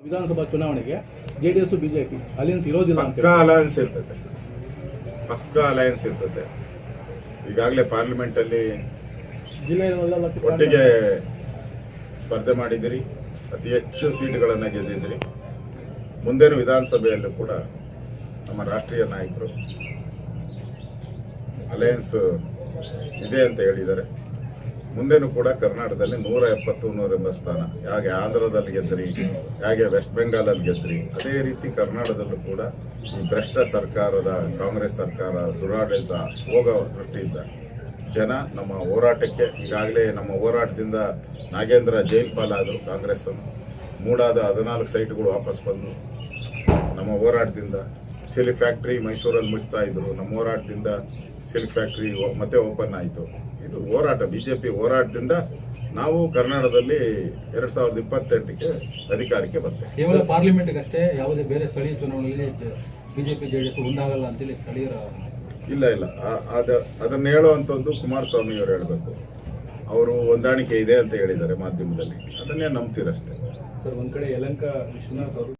ವಿಧಾನಸಭಾ ಚುನಾವಣೆಗೆ JDS BJP alliance ಇರೋದಿಲ್ಲ ಅಂತ ಪಕ್ಕಾ ಅಲಯನ್ಸ್ ಇರ್ತದೆ. ಈಗಾಗಲೇ ಪಾರ್ಲಿಮೆಂಟ್ ಅಲ್ಲಿ ಒಟ್ಟಿಗೆ ಸ್ಪರ್ಧೆ ಮಾಡಿದಿರಿ, ಅತಿ ಹೆಚ್ಚು ಸೀಟುಗಳನ್ನು ಗೆದ್ದಿದ್ರಿ. ಮುಂದೇನು ವಿಧಾನಸಭೆಯಲ್ಲೂ ಕೂಡ ನಮ್ಮ ರಾಷ್ಟ್ರೀಯ ನಾಯಕರು ಅಲಯನ್ಸ್ ಇದೆ ಅಂತ ಹೇಳಿದ್ದಾರೆ. ಮುಂದೇನು ಕೂಡ ಕರ್ನಾಟಕದಲ್ಲಿ 170-180 ಸ್ಥಾನ, ಹೇಗೆ ಆಂಧ್ರದಲ್ಲಿ ಗೆದ್ರಿ, ಹೇಗೆ ವೆಸ್ಟ್ ಬೆಂಗಾಲಲ್ಲಿ ಗೆದ್ರಿ, ಅದೇ ರೀತಿ ಕರ್ನಾಟಕದಲ್ಲೂ ಕೂಡ ಈ ಭ್ರಷ್ಟ ಸರ್ಕಾರದ ಕಾಂಗ್ರೆಸ್ ಸರ್ಕಾರ ದುರಾಡಳಿತ ಹೋಗೋ ದೃಷ್ಟಿಯಿಂದ ಜನ ನಮ್ಮ ಹೋರಾಟಕ್ಕೆ, ಈಗಾಗಲೇ ನಮ್ಮ ಹೋರಾಟದಿಂದ ನಾಗೇಂದ್ರ ಜೈಲ್ ಪಾಲಾದರು. ಕಾಂಗ್ರೆಸ್ ಮೂಡಾದ 14 ಸೈಟ್ಗಳು ವಾಪಸ್ ಬಂದು ನಮ್ಮ ಹೋರಾಟದಿಂದ ಸಿಲ್ಕ್ ಫ್ಯಾಕ್ಟ್ರಿ ಮೈಸೂರಲ್ಲಿ ಮುಚ್ತಾ ಇದ್ರು. ನಮ್ಮ ಹೋರಾಟದಿಂದ ಸಿಲ್ಕ್ ಫ್ಯಾಕ್ಟ್ರಿ ಮತ್ತೆ ಓಪನ್ ಆಯಿತು. ಇದು ಹೋರಾಟ, ಬಿಜೆಪಿ ಹೋರಾಟದಿಂದ ನಾವು ಕರ್ನಾಟಕದಲ್ಲಿ 2028ಕ್ಕೆ ಅಧಿಕಾರಕ್ಕೆ ಬರ್ತೇವೆ. ಕೇವಲ ಪಾರ್ಲಿಮೆಂಟ್ಗೆ ಅಷ್ಟೇ, ಯಾವುದೇ ಬೇರೆ ಸ್ಥಳೀಯ ಚುನಾವಣೆಯಲ್ಲಿ ಬಿಜೆಪಿ ಜೆಡಿಎಸ್ ಒಂದಾಗಲ್ಲ ಅಂತೇಳಿ ಸ್ಥಳೀಯರ ಇಲ್ಲ ಅದನ್ನು ಹೇಳುವಂಥದ್ದು ಕುಮಾರಸ್ವಾಮಿ ಅವರು ಹೇಳಬೇಕು. ಅವರು ಹೊಂದಾಣಿಕೆ ಇದೆ ಅಂತ ಹೇಳಿದ್ದಾರೆ ಮಾಧ್ಯಮದಲ್ಲಿ, ಅದನ್ನೇ ನಂಬ್ತೀರಷ್ಟೇ. ಸರ್, ಒಂದ್ ಕಡೆ ಯಲಹಂಕ ವಿಶ್ವನಾಥ್ ಅವರು